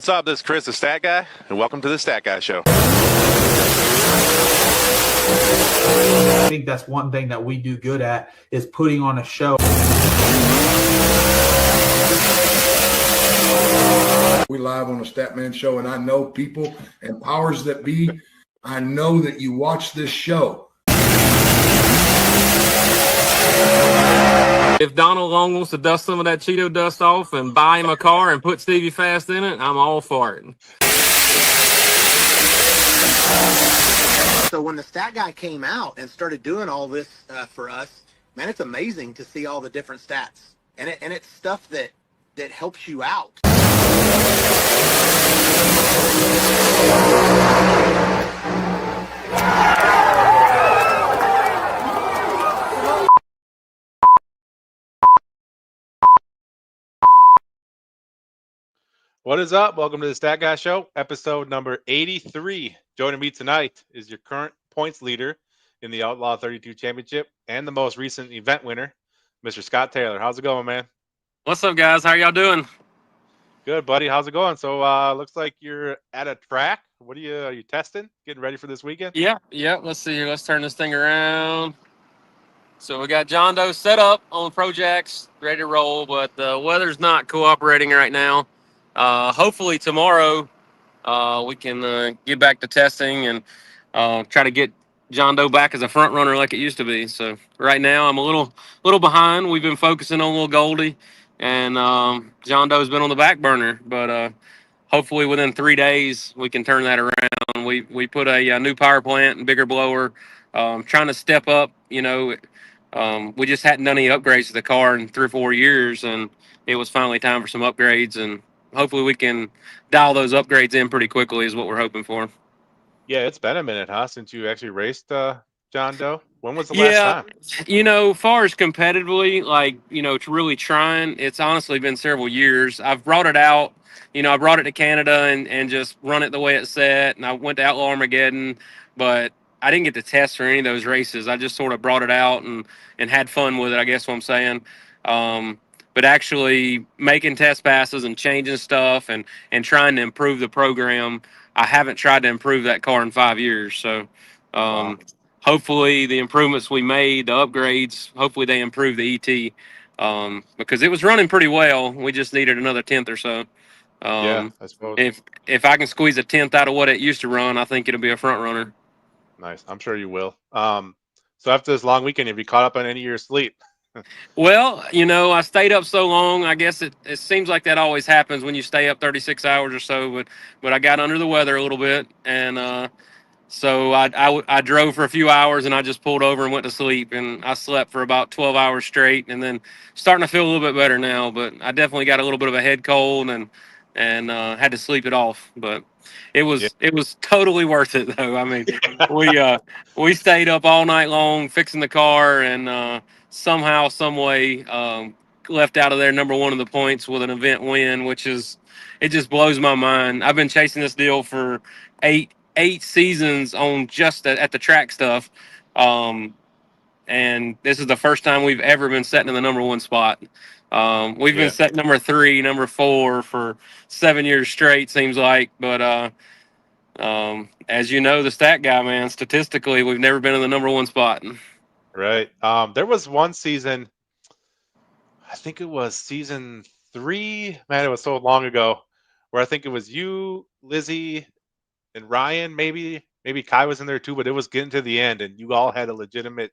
What's up? This is Chris, the Stat Guy, and welcome to the Stat Guy Show. I think that's one thing that we do good at is putting on a show. We live on the Statman Show, and I know people and powers that be, I know that you watch this show. If Donald Long wants to dust some of that Cheeto dust off and buy him a car and put Stevie Fast in it, I'm all for it. So when the Stat Guy came out and started doing all this for us, man, it's amazing to see all the different stats, and it's stuff that helps you out. What is up? Welcome to the Stat Guy Show, episode number 83. Joining me tonight is your current points leader in the Outlaw 32 Championship and the most recent event winner, Mr. Scott Taylor. How's it going, man? What's up, guys? How y'all doing? Good, buddy. How's it going? So, looks like you're at a track. What are you testing? Getting ready for this weekend? Yeah. Let's see here. Let's turn this thing around. So we got John Doe set up on ProCharger, ready to roll, but the weather's not cooperating right now. Hopefully tomorrow we can get back to testing and try to get John Doe back as a front runner like it used to be. So right now I'm a little behind. We've been focusing on Little Goldie, and John Doe's been on the back burner. But hopefully within 3 days we can turn that around. We put a new power plant and bigger blower, trying to step up. We just hadn't done any upgrades to the car in 3 or 4 years, and it was finally time for some upgrades, and hopefully we can dial those upgrades in pretty quickly is what we're hoping for. Yeah, it's been a minute, huh, since you actually raced John Doe? When was the last time? Far as competitively, really trying, it's honestly been several years. I've brought it out. I brought it to Canada and just run it the way it's set, and I went to Outlaw Armageddon, but I didn't get to test for any of those races. I just sort of brought it out and had fun with it, I guess what I'm saying. But actually making test passes and changing stuff and trying to improve the program, I haven't tried to improve that car in 5 years. So Wow. hopefully the improvements we made, the upgrades, hopefully they improve the ET, because it was running pretty well. We just needed another tenth or so. Yeah, I suppose. If I can squeeze a tenth out of what it used to run, I think it'll be a front runner. Nice. I'm sure you will. So after this long weekend, have you caught up on any of your sleep? Well, I stayed up so long. I guess it seems like that always happens when you stay up 36 hours or so. But I got under the weather a little bit, and so I drove for a few hours, and I just pulled over and went to sleep. And I slept for about 12 hours straight, and then starting to feel a little bit better now. But I definitely got a little bit of a head cold and had to sleep it off. But it was totally worth it, though. I mean, we stayed up all night long fixing the car, and somehow, some way, left out of there number one in the points with an event win, it just blows my mind. I've been chasing this deal for eight seasons on just at the track stuff, and this is the first time we've ever been sitting in the number one spot. We've been set number 3, number 4 for 7 years straight, seems like. But as you know, the stat guy, man, statistically, we've never been in the number one spot. Right. There was one season, I think it was season 3. Man, it was so long ago, where I think it was you, Lizzie, and Ryan. Maybe Kai was in there too, but it was getting to the end, and you all had a legitimate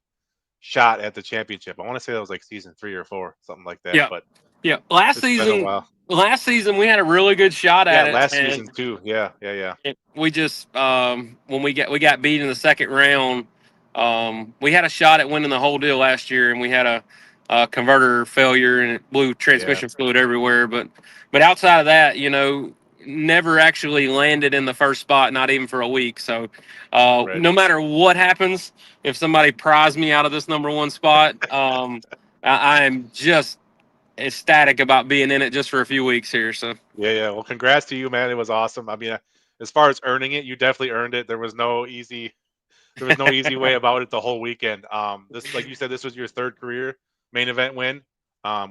shot at the championship. I want to say that was like season 3 or 4, something like that. Yeah. But yeah, last season we had a really good shot at it. Last season too. Yeah. We just when we got beat in the second round, we had a shot at winning the whole deal last year, and we had a converter failure, and it blew transmission fluid everywhere. But outside of that, never actually landed in the first spot, not even for a week. So no matter what happens, if somebody pries me out of this number one spot, I'm just ecstatic about being in it just for a few weeks here. So yeah. Well, congrats to you, man. It was awesome. I mean, as far as earning it, you definitely earned it. There was no easy way about it the whole weekend. This, like you said, this was your 3rd career main event win,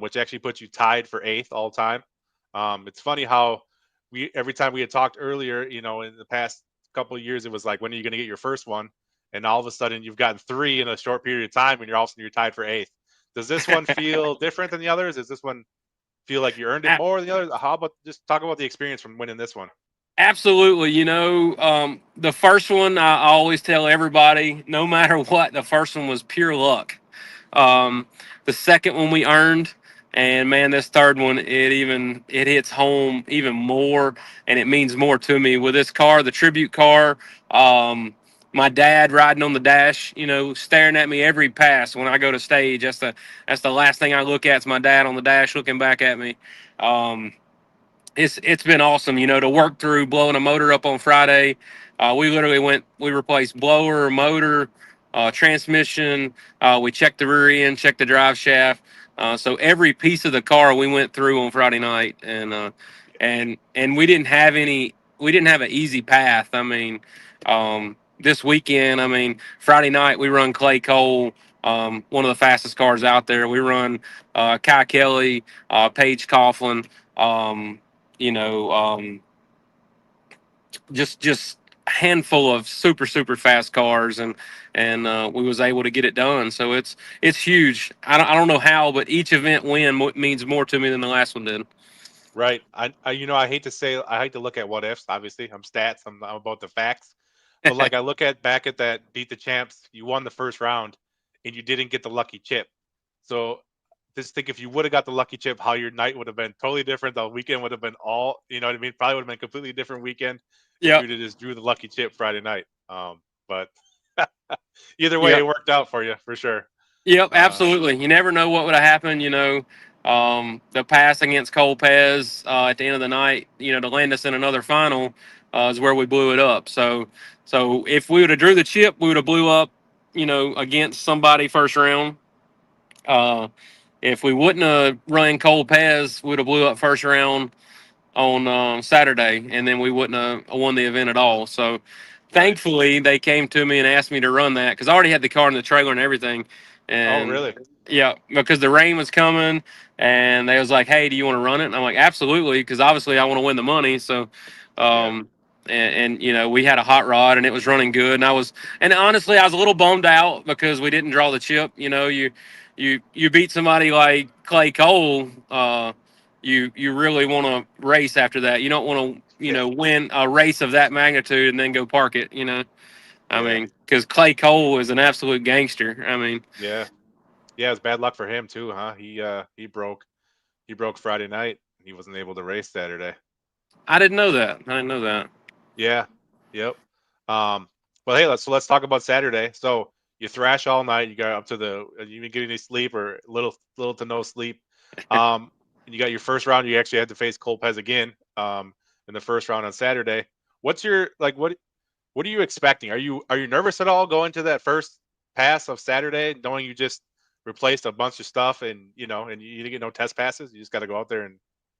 which actually puts you tied for 8th all time. It's funny how every time we had talked earlier, in the past couple of years, it was like, when are you going to get your first one? And all of a sudden, you've gotten 3 in a short period of time, and all of a sudden you're tied for 8th. Does this one feel different than the others? Does this one feel like you earned it A- more than the others? How about just talk about the experience from winning this one? Absolutely. The first one, I always tell everybody, no matter what, the first one was pure luck. Um, the second one we earned, and man, this third one, it hits home even more, and it means more to me. With this car, the tribute car, my dad riding on the dash, staring at me every pass when I go to stage. That's the last thing I look at is my dad on the dash looking back at me. Um, it's been awesome, to work through blowing a motor up on Friday. We replaced blower, motor, transmission. We checked the rear end, checked the drive shaft. So every piece of the car we went through on Friday night, and we didn't have an easy path. I mean, this weekend, Friday night we run Clay Cole, one of the fastest cars out there. We run Kai Kelly, Paige Coughlin. Um, you know, just a handful of super fast cars, and we was able to get it done. So it's huge. I don't know how, but each event win means more to me than the last one did. Right. I hate to say, I hate to look at what ifs. Obviously, I'm stats. I'm about the facts. But like, I look at back at that beat the champs. You won the first round, and you didn't get the lucky chip. So just think, if you would have got the lucky chip, how your night would have been totally different. The weekend would have been all, you know what I mean? Probably would have been a completely different weekend if Yep. you'd have just drew the lucky chip Friday night. But either way, it Yep. worked out for you for sure. Yep, Uh, absolutely. You never know what would have happened. The pass against Cole Pez at the end of the night, to land us in another final, is where we blew it up. So if we would have drew the chip, we would have blew up, against somebody first round. Uh, if we wouldn't have run Cole Pez, we would have blew up first round on Saturday, and then we wouldn't have won the event at all. So, right. thankfully, they came to me and asked me to run that because I already had the car and the trailer and everything. Oh, And really? yeah, because the rain was coming, and they was like, "Hey, do you want to run it?" And I'm like, "Absolutely," because obviously I want to win the money. So, Yeah. we had a hot rod and it was running good, and honestly, I was a little bummed out because we didn't draw the chip. You beat somebody like Clay Cole. You really want to race after that. You don't want to Yeah. win a race of that magnitude and then go park it. Yeah. Because Clay Cole is an absolute gangster. Yeah. Yeah. It's bad luck for him too, huh? He broke Friday night. He wasn't able to race Saturday. I didn't know that. I didn't know that. Yeah. Yep. Um, but hey, let's talk about Saturday. So you thrash all night. You got up to you didn't get any sleep, or little to no sleep. And you got your first round. You actually had to face Cole Pez again. In the first round on Saturday. What's your like? What are you expecting? Are you nervous at all going to that first pass of Saturday, knowing you just replaced a bunch of stuff, and you didn't get no test passes? You just got to go out there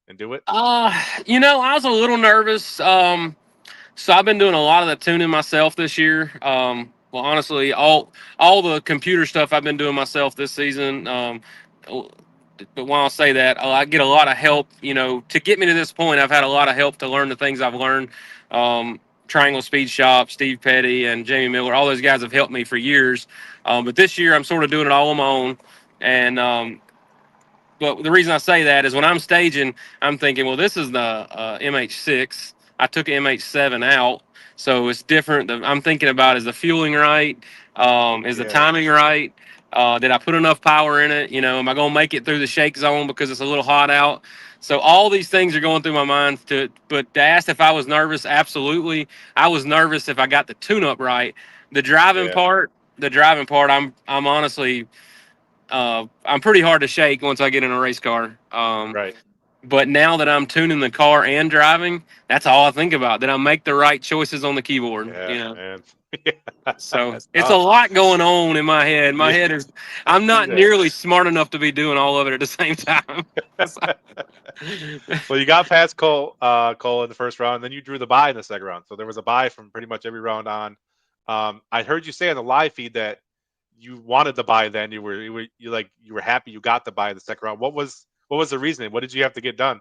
and do it. I was a little nervous. So I've been doing a lot of the tuning myself this year. Well, honestly, all the computer stuff I've been doing myself this season. But when I say that, I get a lot of help. To get me to this point, I've had a lot of help to learn the things I've learned. Um, Triangle Speed Shop, Steve Petty, and Jamie Miller, all those guys have helped me for years. But this year, I'm sort of doing it all on my own. And but the reason I say that is when I'm staging, I'm thinking, well, this is the MH6. I took MH7 out, so it's different. I'm thinking about, is the fueling right? Is the Yeah. timing right? Did I put enough power in it? Am I going to make it through the shake zone because it's a little hot out? So all these things are going through my mind. But to ask if I was nervous, absolutely. I was nervous if I got the tune-up right. The driving Yeah. part, I'm honestly I'm pretty hard to shake once I get in a race car. Right. But now that I'm tuning the car and driving, that's all I think about. That I make the right choices on the keyboard. Yeah, man. Yeah. So That's it's a tough. lot going on in my head. My Yeah. head is. I'm not Yeah. nearly smart enough to be doing all of it at the same time. Well, you got past Cole in the first round, and then you drew the bye in the second round. So there was a bye from pretty much every round on. I heard you say on the live feed that you wanted the bye. Then you were happy you got the bye in the second round. What was the reasoning? What did you have to get done?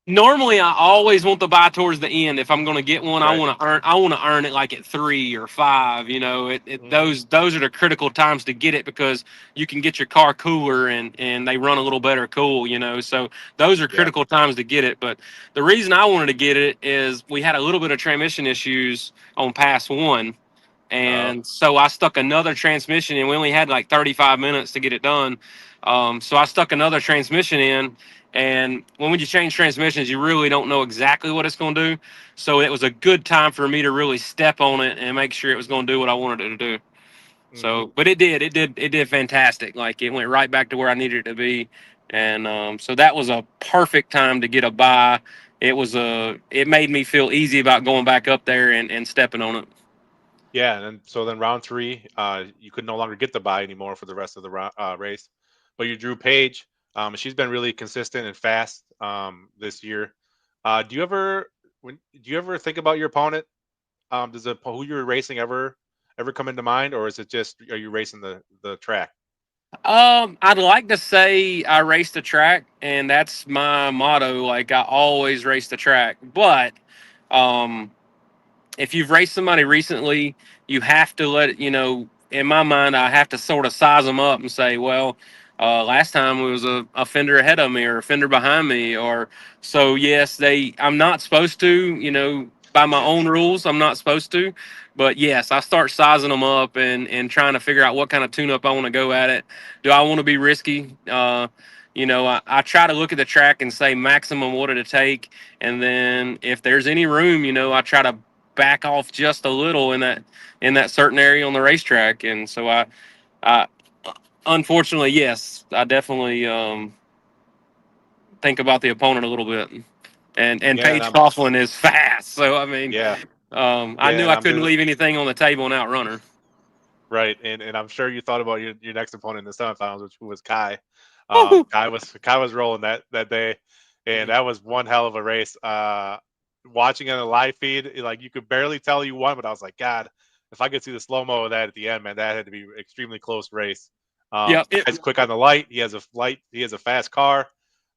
Normally, I always want to buy towards the end. If I'm going to get one, I Right. want to earn. I want to earn it like at 3 or 5. You know, Mhm. those are the critical times to get it because you can get your car cooler and they run a little better cool. You know, so those are Yeah. critical times to get it. But the reason I wanted to get it is we had a little bit of transmission issues on pass one. Oh. And so I stuck another transmission in. We only had like 35 minutes to get it done. So I stuck another transmission in. And when you change transmissions, you really don't know exactly what it's going to do. So it was a good time for me to really step on it and make sure it was going to do what I wanted it to do. Mhm. So, but it did fantastic. Like it went right back to where I needed it to be. And so that was a perfect time to get a buy. It made me feel easy about going back up there and stepping on it. Yeah, and then so then round 3, you could no longer get the bye anymore for the rest of the race, but you drew Paige. She's been really consistent and fast this year. Do you ever do you ever think about your opponent? Does who you're racing ever come into mind, or is it just are you racing the track? I'd like to say I race the track, and that's my motto. Like I always race the track, but um, if you've raced somebody recently, you have to let it, in my mind, I have to sort of size them up and say, well, last time it was a fender ahead of me or a fender behind me. Or so, yes, I'm not supposed to, by my own rules, I'm not supposed to. But yes, I start sizing them up and trying to figure out what kind of tune up I want to go at it. Do I want to be risky? I try to look at the track and say maximum what it'll take. And then if there's any room, I try to back off just a little in that certain area on the racetrack. And so I unfortunately, yes, I definitely think about the opponent a little bit. And Yeah, and Paige Coughlin is fast, so I mean, yeah, I yeah, knew and I I'm couldn't just leave anything on the table and outrun her. right, and I'm sure you thought about your next opponent in the semifinals, which was Kai. Woo! Kai was rolling that day, and Mhm. that was one hell of a race. Watching it on the live feed, like you could barely tell you won, but I was like, God, if I could see the slow mo of that at the end, man, that had to be an extremely close race. Yep. Kai's quick on the light. He has a fast car.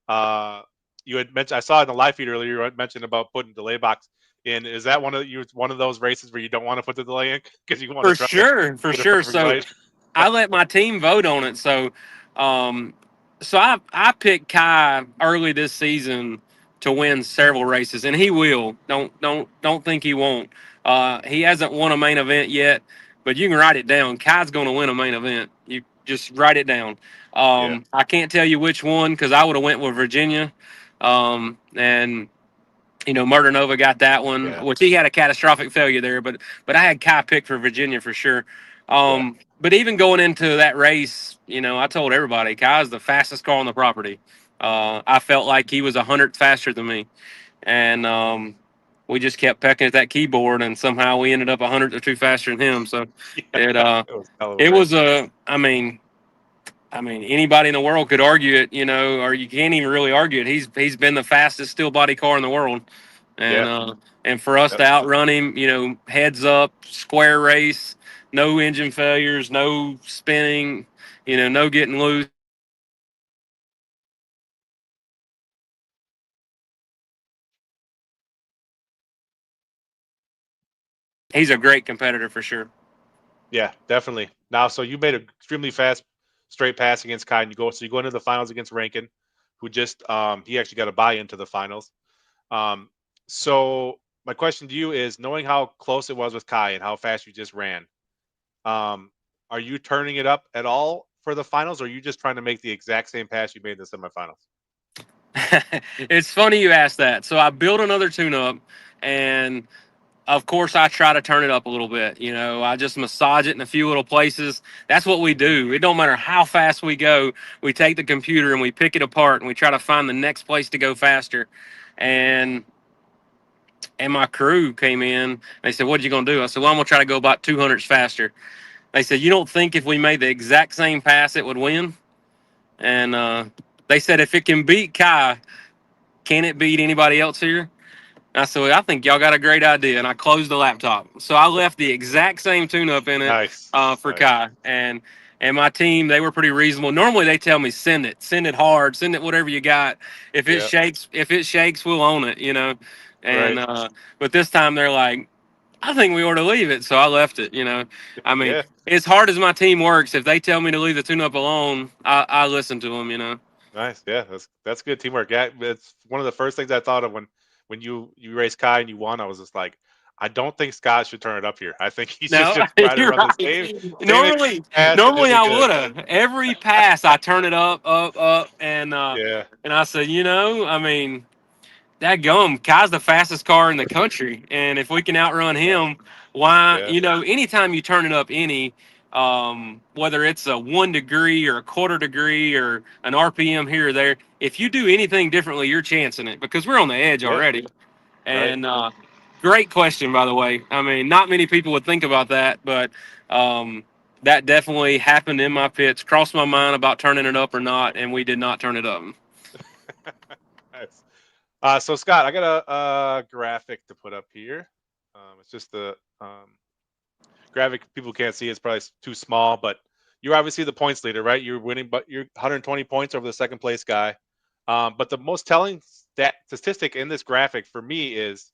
Uh, you had mentioned I saw in the live feed earlier. You had mentioned about putting delay box in. Is that one of those races where you don't want to put the delay in because you want to For try to sure, for get a sure. perfect So light? I let my team vote on it. Um, so I picked Kai early this season to win several races, and he will. Don't think he won't. He hasn't won a main event yet, but you can write it down. Kai's going to win a main event. You just write it down. Yeah, I can't tell you which one because I would have went with Virginia, and Murder Nova got that one, yeah, which he had a catastrophic failure there, but I had Kai picked for Virginia for sure. yeah, But even going into that race, I told everybody Kai's the fastest car on the property. I felt like he was 100th faster than me, and we just kept pecking at that keyboard, and somehow we ended up 100th or two faster than him. So yeah. it It was a hell of a it race. was I mean, anybody in the world could argue it, or you can't even really argue it. He's been the fastest still body car in the world, and Yeah, uh, and for us yep. to outrun him, heads up, square race, no engine failures, no spinning, no getting loose. He's a great competitor for sure. Yeah, definitely. Now, so you made an extremely fast straight pass against Kai, and you go into the finals against Rankin, who just he actually got a buy into the finals. Um, so my question to you is, knowing how close it was with Kai and how fast you just ran, um, are you turning it up at all for the finals, or are you just trying to make the exact same pass you made in the semifinals? It's funny you asked that. So I built another tune-up, and of course, I try to turn it up a little bit. I just massage it in a few little places. That's what we do. It don't matter how fast we go. We take the computer and we pick it apart and we try to find the next place to go faster. And my crew came in. They said, "What are you gonna do?" I said, "Well, I'm gonna try to go about 200s faster." They said, "You don't think if we made the exact same pass it would win?" And they said, "If it can beat Kai, can it beat anybody else here?" I said, well, I think y'all got a great idea. And I closed the laptop. So I left the exact same tune up in it Nice, for nice. Kai. And And my team, they were pretty reasonable. Normally they tell me send it hard, send it whatever you got. Yeah. If it shakes, we'll own it, And Right. but this time they're like, I think we ought to leave it, so I left it. I mean, Yeah. as hard as my team works, if they tell me to leave the tune-up alone, I listen to them. Nice. Yeah. That's good teamwork. Yeah. It's one of the first things I thought of when you raced Kai and you won. I was just like, I don't think Scott should turn it up here. I think he should No, just try to you're run the right. same pass and just Normally be I good. would have. Every pass I turn it up, Yeah. and I said, I mean, that gum, Kai's the fastest car in the country, and if we can outrun him, why? Yeah. Anytime you turn it up whether it's a 1 degree or a quarter degree or an RPM here or there, if you do anything differently, you're chancing it because we're on the edge Yeah. already. Right. And great question, by the way. I mean, not many people would think about that, but that definitely happened in my pits. Crossed my mind about turning it up or not, and we did not turn it up. Nice. So Scott, I got a graphic to put up here. It's just the graphic people can't see. It's probably too small, but you're obviously the points leader, right? You're winning, but you're 120 points over the second place guy. But the most telling statistic in this graphic for me is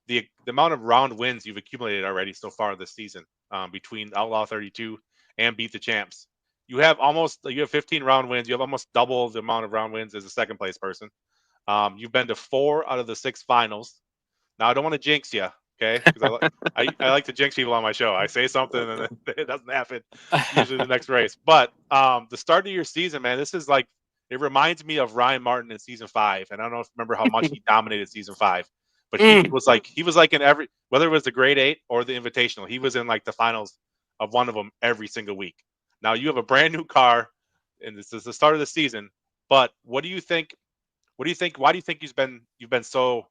the amount of round wins you've accumulated already so far this season, between Outlaw 32 and Beat the Champs. You have 15 round wins. You have almost double the amount of round wins as a second place person. You've been to 4 out of the 6 finals. Now I don't want to jinx you, okay? Because I like to jinx people on my show. I say something and then it doesn't happen usually the next race. But the start of your season, man, this is like, it reminds me of Ryan Martin in season 5. And I don't know if you remember how much he dominated season 5. But he was like in every, whether it was the grade 8 or the invitational, he was in like the finals of one of them every single week. Now you have a brand new car, and this is the start of the season. But what do you think? What do you think? Why do you think you've been so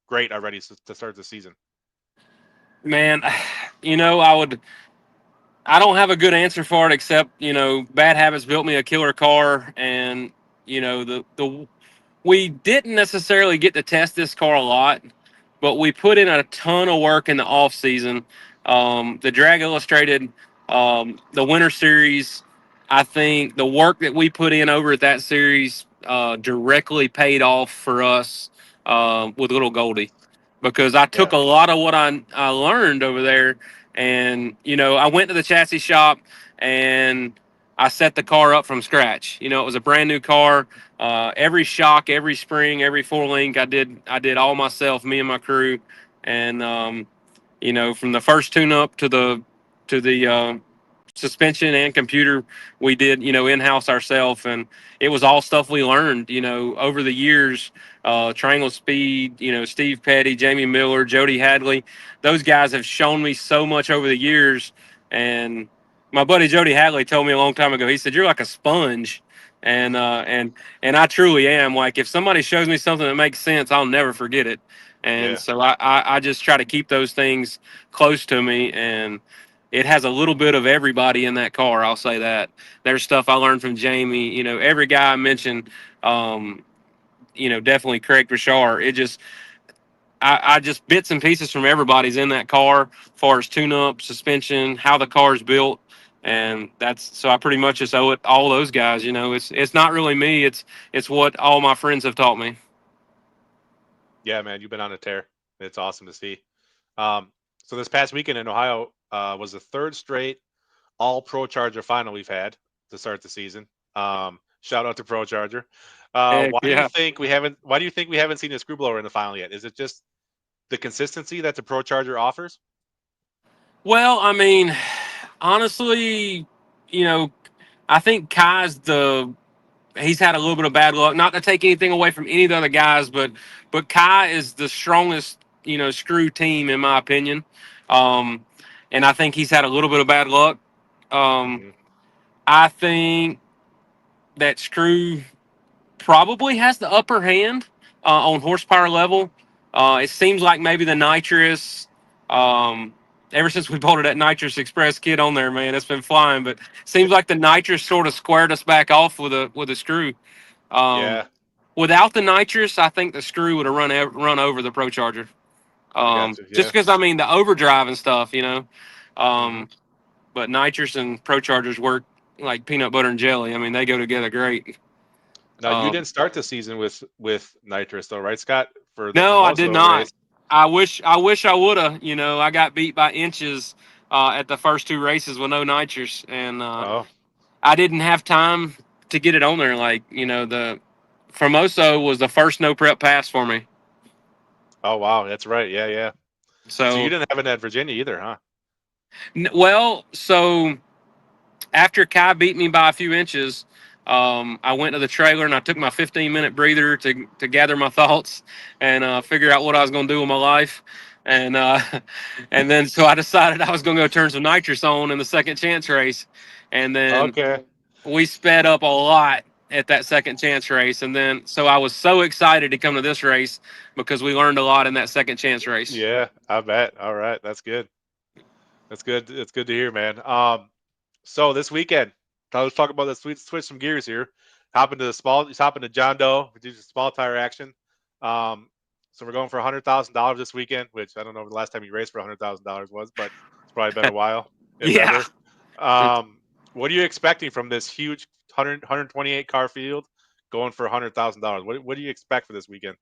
great already to start the season? Man, I don't have a good answer for it except, bad habits built me a killer car, and the we didn't necessarily get to test this car a lot, but we put in a ton of work in the off season. The Drag Illustrated, the Winter Series, I think the work that we put in over at that series directly paid off for us with Little Goldie, because I took Yeah. a lot of what I learned over there, and I went to the chassis shop and I set the car up from scratch. It was a brand new car. Every shock, every spring, every 4-link, I did all myself, me and my crew, and from the first tune-up to the suspension and computer, we did in-house ourselves, and it was all stuff we learned over the years. Triangle Speed, Steve Petty, Jamie Miller, Jody Hadley, those guys have shown me so much over the years. And my buddy Jody Hadley told me a long time ago, he said, you're like a sponge. And I truly am. Like, if somebody shows me something that makes sense, I'll never forget it. And Yeah. so I just try to keep those things close to me, and it has a little bit of everybody in that car. I'll say that. There's stuff I learned from Jamie. Every guy I mentioned, definitely Craig Richard. I just bits and pieces from everybody's in that car, as far as tune-up, suspension, how the car's built, and so I pretty much just owe it all those guys. It's not really me. It's what all my friends have taught me. Yeah, man, you've been on a tear. It's awesome to see. So this past weekend in Ohio was the 3rd straight all ProCharger final we've had to start the season. Shout out to ProCharger. Heck, yeah. Why do you think we haven't seen a screw blower in the final yet? Is it just the consistency that the ProCharger offers? Well, I mean, honestly, I think he's had a little bit of bad luck. Not to take anything away from any of the other guys, but Kai is the strongest, screw team in my opinion. And I think he's had a little bit of bad luck. Mm-hmm. I think that Screw probably has the upper hand on horsepower level. It seems like maybe the nitrous. Ever since we bolted that nitrous express kit on there, man, it's been flying. But seems like the nitrous sort of squared us back off with a Screw. Yeah, Without the nitrous, I think the Screw would have run over the ProCharger. I got you. Just Yeah. because, I mean, the overdrive and stuff, Mm-hmm. But nitrous and ProChargers work like peanut butter and jelly. I mean, they go together great. Now you Um, didn't start the season with nitrous though, right, Scott? For the no, I did Famoso not. race. I wish I would have. You know, I got beat by inches at the first two races with no nitrous, and Oh, I didn't have time to get it on there. Like, the Formoso was the first no prep pass for me. oh wow, that's right. Yeah, yeah. So you So, didn't have it at Virginia either, huh? so after Kai beat me by a few inches, I went to the trailer and I took my 15-minute breather to gather my thoughts and figure out what I was going to do with my life. And and then so I decided I was going to go turn some nitrous on in the second chance race. And then Okay. we sped up a lot at that second chance race. And then so I was so excited to come to this race because we learned a lot in that second chance race. Yeah, I bet. All right, that's good. That's good. It's good to hear, man. So this weekend, let's talk about this. Switch some gears here. Hop into John Doe. We do some small tire action. Um, so we're going for $100,000 this weekend, which I don't know the last time you raced for $100,000 was, but it's probably been a while, if Yeah. ever. Um, what are you expecting from this huge 128 car field going for $100,000? What do you expect for this weekend?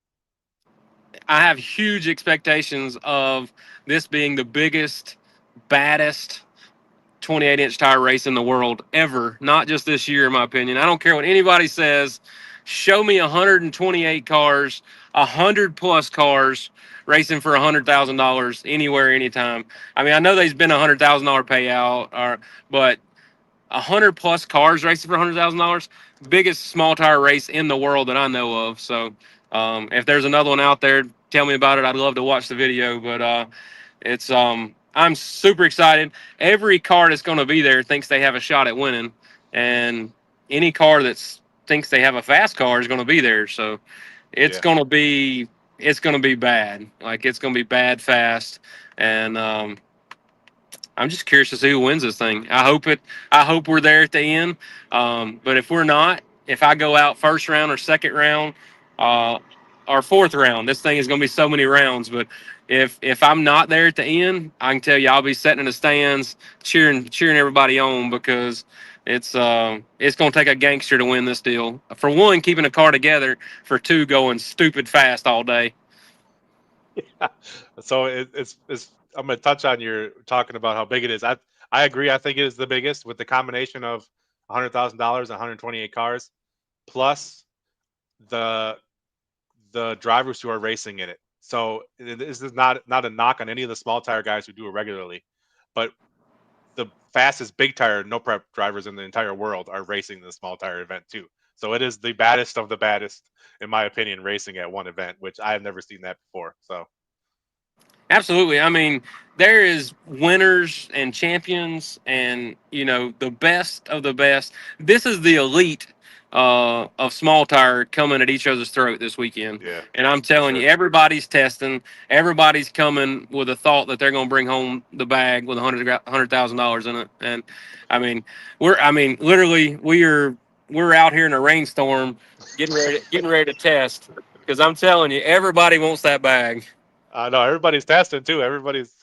I have huge expectations of this being the biggest, baddest 28-inch tire race in the world ever, not just this year, in my opinion. I don't care what anybody says. Show me 128 cars, 100+ cars racing for $100,000 anywhere, anytime. I mean, I know there's been $100,000 payout, but 100+ cars racing for $100,000, biggest small tire race in the world that I know of. So, if there's another one out there, tell me about it. I'd love to watch the video. But I'm super excited. Every car that's going to be there thinks they have a shot at winning, and any car that thinks they have a fast car is going to be there. So it's Yeah. going to be bad. Like, it's going to be bad fast, and I'm just curious to see who wins this thing. I hope we're there at the end. But if we're not, if I go out first round or second round, uh, or fourth round, this thing is going to be so many rounds. But if I'm not there at the end, I can tell you I'll be sitting in the stands cheering everybody on, because it's going to take a gangster to win this deal. For one, keeping a car together. For two, going stupid fast all day. So it's I'm going to touch on your talking about how big it is. I agree. I think it is the biggest with the combination of $100,000 and 128 cars, plus the the drivers who are racing in it. So this is not a knock on any of the small tire guys who do it regularly, but the fastest big tire no prep drivers in the entire world are racing the small tire event too. So it is the baddest of the baddest, in my opinion, racing at one event, which I have never seen that before. So Absolutely. I mean, there is winners and champions, and the best of the best. This is the elite of small tire coming at each other's throat this weekend. yeah, And I'm for telling sure. you, everybody's testing. Everybody's coming with a thought that they're going to bring home the bag with $100,000 in it. And literally, we're out here in a rainstorm, getting ready to test, because I'm telling you, everybody wants that bag. No, everybody's testing too.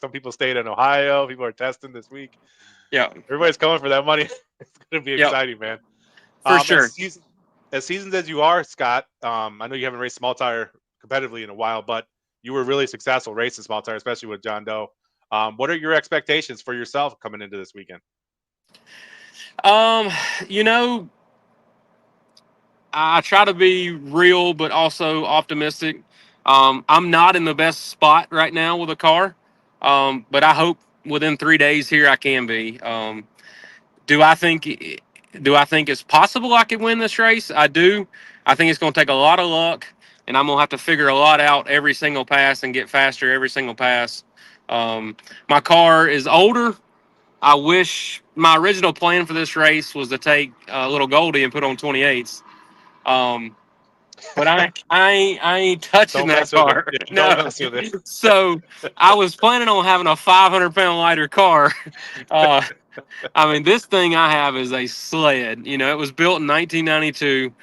Some people stayed in Ohio. People are testing this week. Yeah. Everybody's coming for that money. It's going to be Yep. exciting, man. For As sure. seasoned as you are, Scott, I know you haven't raced small tire competitively in a while, but you were really successful racing small tire, especially with John Doe. What are your expectations for yourself coming into this weekend? Um, you know, I try to be real, but also optimistic. I'm not in the best spot right now with a car, but I hope within 3 days here I can be. Do I think do I think it's possible I could win this race? I do. I think it's going to take a lot of luck, and I'm going to have to figure a lot out every single pass and get faster every single pass. My car is older. I wish my original plan for this race was to take little Goldie and put on 28s. Um, but I ain't touching Don't that mess with it. car. Yeah, don't No. mess with it. So I was planning on having a 500-pound lighter car. Uh, I mean, this thing I have is a sled. It was built in 1992.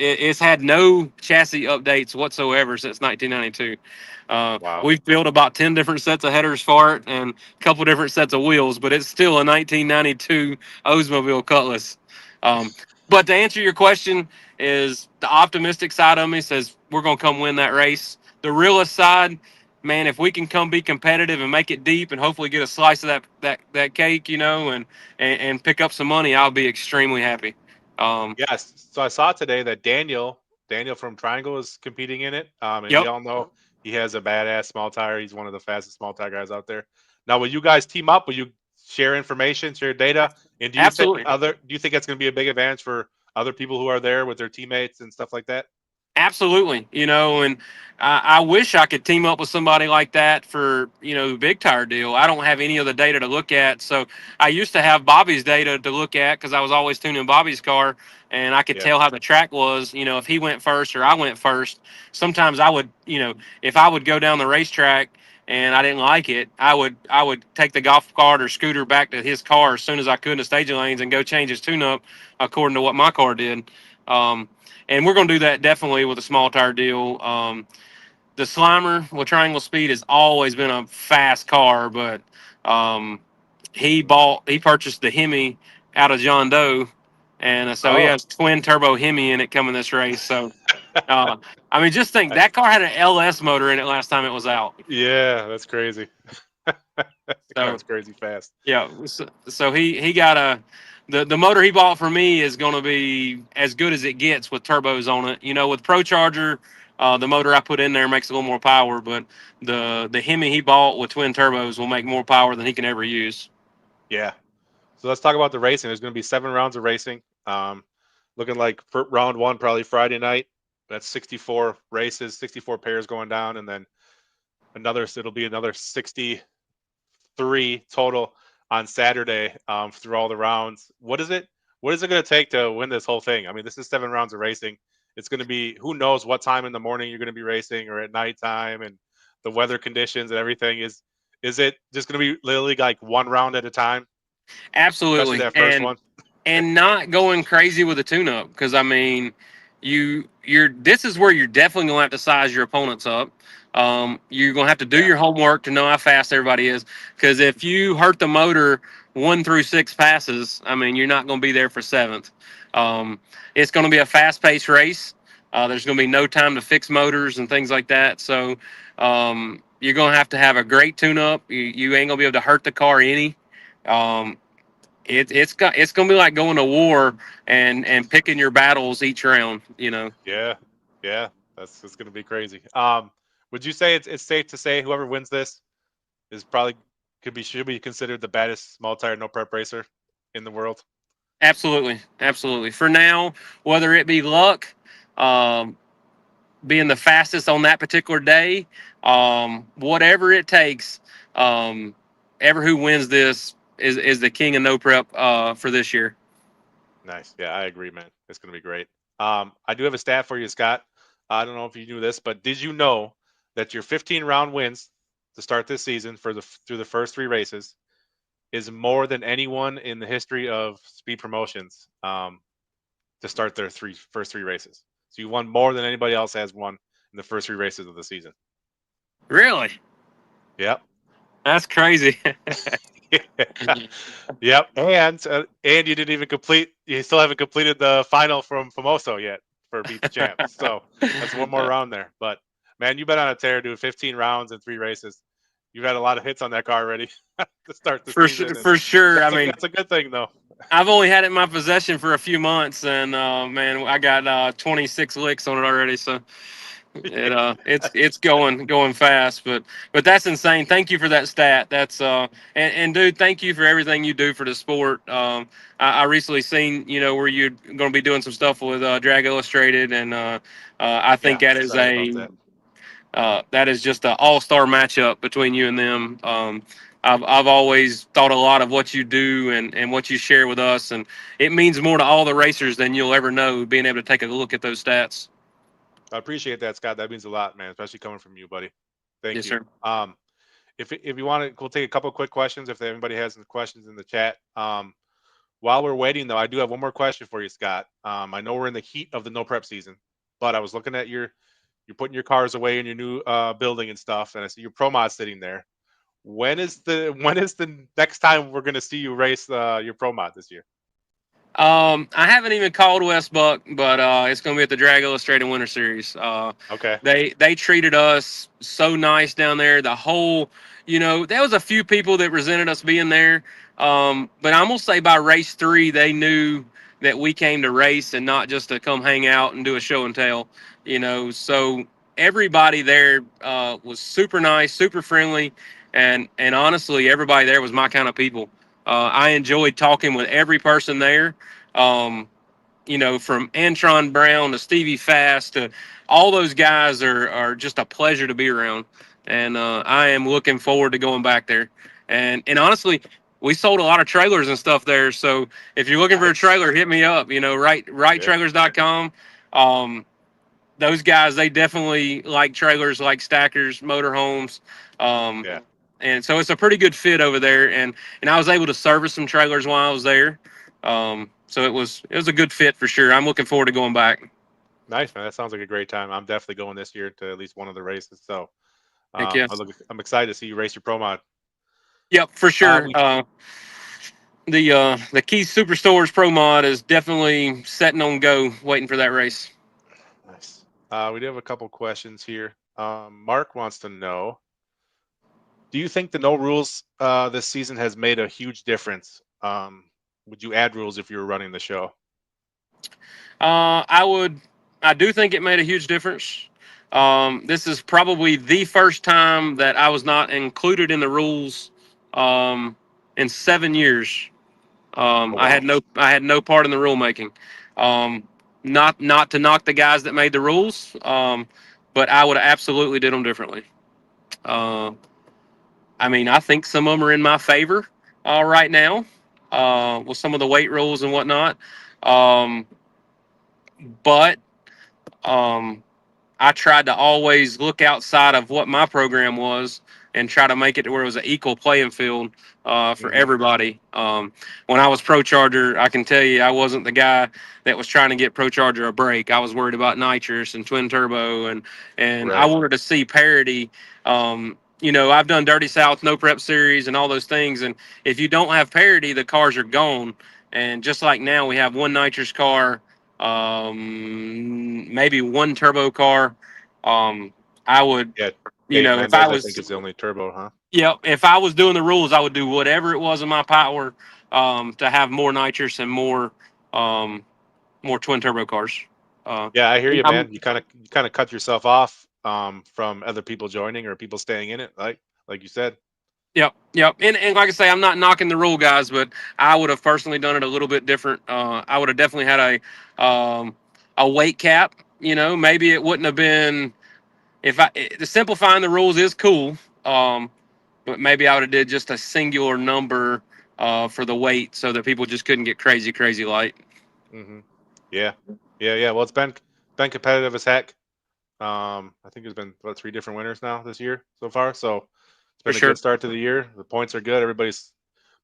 it's had no chassis updates whatsoever since 1992. Wow. We've built about 10 different sets of headers for it and a couple different sets of wheels, but it's still a 1992 Oldsmobile Cutlass. But to answer your question, is the optimistic side of me says we're going to come win that race. The realist side, man, if we can come be competitive and make it deep and hopefully get a slice of that cake, and pick up some money, I'll be extremely happy. Yes. So I saw today that Daniel from Triangle is competing in it. And we Yep. all know he has a badass small tire. He's one of the fastest small tire guys out there. Now, will you guys team up? Will you share information, share data? And do you think Absolutely. that's going to be a big advantage for other people who are there with their teammates and stuff like that? Absolutely, and I wish I could team up with somebody like that for big tire deal. I don't have any of the data to look at, so I used to have Bobby's data to look at because I was always tuning Bobby's car, and I could Yeah. tell how the track was. If he went first or I went first. Sometimes I would, if I would go down the racetrack and I didn't like it, I would take the golf cart or scooter back to his car as soon as I could in the staging lanes and go change his tune up according to what my car did. And we're going to do that definitely with a small tire deal. The Slimer with Triangle Speed has always been a fast car, but he purchased the Hemi out of John Doe, and so he Oh, has twin turbo Hemi in it coming this race. So, just think that car had an LS motor in it last time it was out. yeah, that's crazy. The So car's crazy fast. yeah, so he got the motor he bought for me is going to be as good as it gets with turbos on it. With ProCharger, the motor I put in there makes a little more power, but the Hemi he bought with twin turbos will make more power than he can ever use. Yeah. So let's talk about the racing. There's going to be 7 rounds of racing. Looking like for round one, probably Friday night. That's 64 races, 64 pairs going down, and then it'll be another 63 total on Saturday through all the rounds. What is it going to take to win this whole thing? I mean, this is 7 rounds of racing. It's going to be, who knows what time in the morning you're going to be racing, or at nighttime, and the weather conditions and everything. Is it just going to be literally like one round at a time, especially Absolutely, that first one? and not going crazy with a tune-up because this is where you're definitely gonna have to size your opponents up. You're gonna have to do Yeah. your homework to know how fast everybody is, because if you hurt the motor 1 through 6 passes, you're not gonna be there for 7th. It's gonna be a fast-paced race. There's gonna be no time to fix motors and things like that. So you're gonna have a great tune-up. You ain't gonna be able to hurt the car any. Um, it's gonna be like going to war and picking your battles each round. Yeah, yeah, it's going to be crazy. Would you say it's safe to say whoever wins this is probably should be considered the baddest small tire no prep racer in the world? Absolutely, absolutely. For now, whether it be luck, um, being the fastest on that particular day, whatever it takes, ever who wins this is the king of no prep for this year. Nice. Yeah, I agree, man. It's going to be great. I do have a stat for you, Scott. I don't know if you knew this, but did you know that your 15-round wins to start this season through the first 3 races is more than anyone in the history of speed promotions to start their first 3 races? So you won more than anybody else has won in the first 3 races of the season. Really, Yep. that's crazy. Yep. And you didn't even you still haven't completed the final from Famoso yet for Beat the Champs. So that's one more round there. But man, you've been on a tear doing 15 rounds and 3 races. You've had a lot of hits on that car already to start the For season. sure, And for sure. that's a good thing though. I've only had it in my possession for a few months, and man, I got 26 licks on it already. So it's going fast, but that's insane. Thank you for that stat. That's and dude, thank you for everything you do for the sport. I recently seen where you're going to be doing some stuff with Drag Illustrated, and I think Yeah, excited about that. that is just an all-star matchup between you and them. I've always thought a lot of what you do and what you share with us, and it means more to all the racers than you'll ever know. Being able to take a look at those stats. I appreciate that, Scott. That means a lot, man, especially coming from you, buddy. Thank Yes, you. sir. If you want to, we'll take a couple of quick questions if anybody has any questions in the chat. While we're waiting, though, I do have one more question for you, Scott. I know we're in the heat of the no prep season, but I was looking at you're putting your cars away in your new building and stuff, and I see your Pro Mod sitting there. When is the next time we're going to see you race your Pro Mod this year? I haven't even called West Buck, but it's going to be at the Drag Illustrated Winter Series. Okay. They treated us so nice down there. The whole, there was a few people that resented us being there. But I'm going to say by race 3, they knew that we came to race and not just to come hang out and do a show and tell, So everybody there was super nice, super friendly. And honestly, everybody there was my kind of people. I enjoyed talking with every person there. Um, from Antron Brown to Stevie Fast to all those guys are just a pleasure to be around. And I am looking forward to going back there. And honestly, we sold a lot of trailers and stuff there. So if you're looking for a trailer, hit me up, righttrailers.com. Those guys, they definitely like trailers, like stackers, motorhomes. Yeah. And so it's a pretty good fit over there. And I was able to service some trailers while I was there. So it was a good fit for sure. I'm looking forward to going back. Nice, man. That sounds like a great time. I'm definitely going this year to at least one of the races. So Thank you. I'm excited to see you race your Pro Mod. Yep, for sure. The Keys Superstores Pro Mod is definitely setting on go, waiting for that race. Nice. We do have a couple questions here. Mark wants to know, do you think the no rules this season has made a huge difference? Would you add rules if you were running the show? I would. I do think it made a huge difference. This is probably the first time that I was not included in the rules in 7 years. Oh, wow. I had no part in the rule making. Not to knock the guys that made the rules, but I would have absolutely did them differently. I think some of them are in my favor right now with some of the weight rules and whatnot. But I tried to always look outside of what my program was and try to make it to where it was an equal playing field for everybody. When I was ProCharger, I can tell you I wasn't the guy that was trying to get ProCharger a break. I was worried about nitrous and twin turbo, and Right. I wanted to see parity. I've done Dirty South, No Prep Series, and all those things. And if you don't have parity, the cars are gone. And just like now, we have one nitrous car, maybe one turbo car. I would, Yeah. if I was, I think it's the only turbo, huh? yeah, if I was doing the rules, I would do whatever it was in my power to have more nitrous and more twin turbo cars. Yeah, I hear you, I'm, man. You kind of cut yourself off from other people joining or people staying in it, like you said. Yep. And like I say, I'm not knocking the rule guys, but I would have personally done it a little bit different. I would have definitely had a weight cap. Maybe it wouldn't have been the simplifying the rules is cool. But maybe I would have did just a singular number for the weight so that people just couldn't get crazy light. Mm-hmm. Yeah. Well, it's been competitive as heck. I think there's been 3 different winners now this year so far. So it's been For a sure. good start to the year. The points are good. Everybody's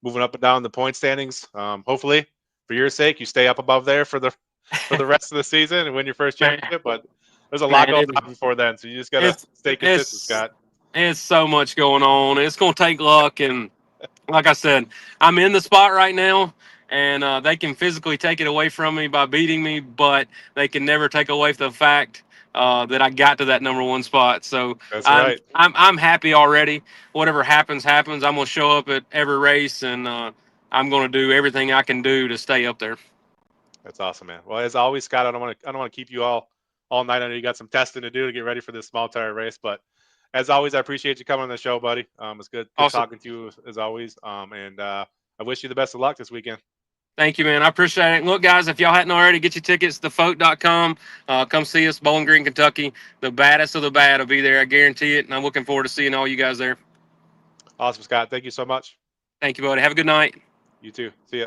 moving up and down the point standings. Hopefully, for your sake, you stay up above there for the rest of the season and win your first championship. But there's a lot going on before then, so you just gotta stay consistent, Scott. It's so much going on. It's going to take luck, and like I said, I'm in the spot right now, and they can physically take it away from me by beating me, but they can never take away the fact that I got to that number 1 spot. So That's right. I'm happy already. Whatever happens. I'm going to show up at every race, and I'm going to do everything I can do to stay up there. That's awesome, man. Well, as always, Scott, I don't want to keep you all night. I know you got some testing to do to get ready for this small tire race, but as always, I appreciate you coming on the show, buddy. It's good Awesome. talking to you as always. And I wish you the best of luck this weekend. Thank you, man. I appreciate it. And look, guys, if y'all hadn't already, get your tickets to thefote.com. Come see us, Bowling Green, Kentucky. The baddest of the bad will be there. I guarantee it. And I'm looking forward to seeing all you guys there. Awesome, Scott. Thank you so much. Thank you, buddy. Have a good night. You too. See ya.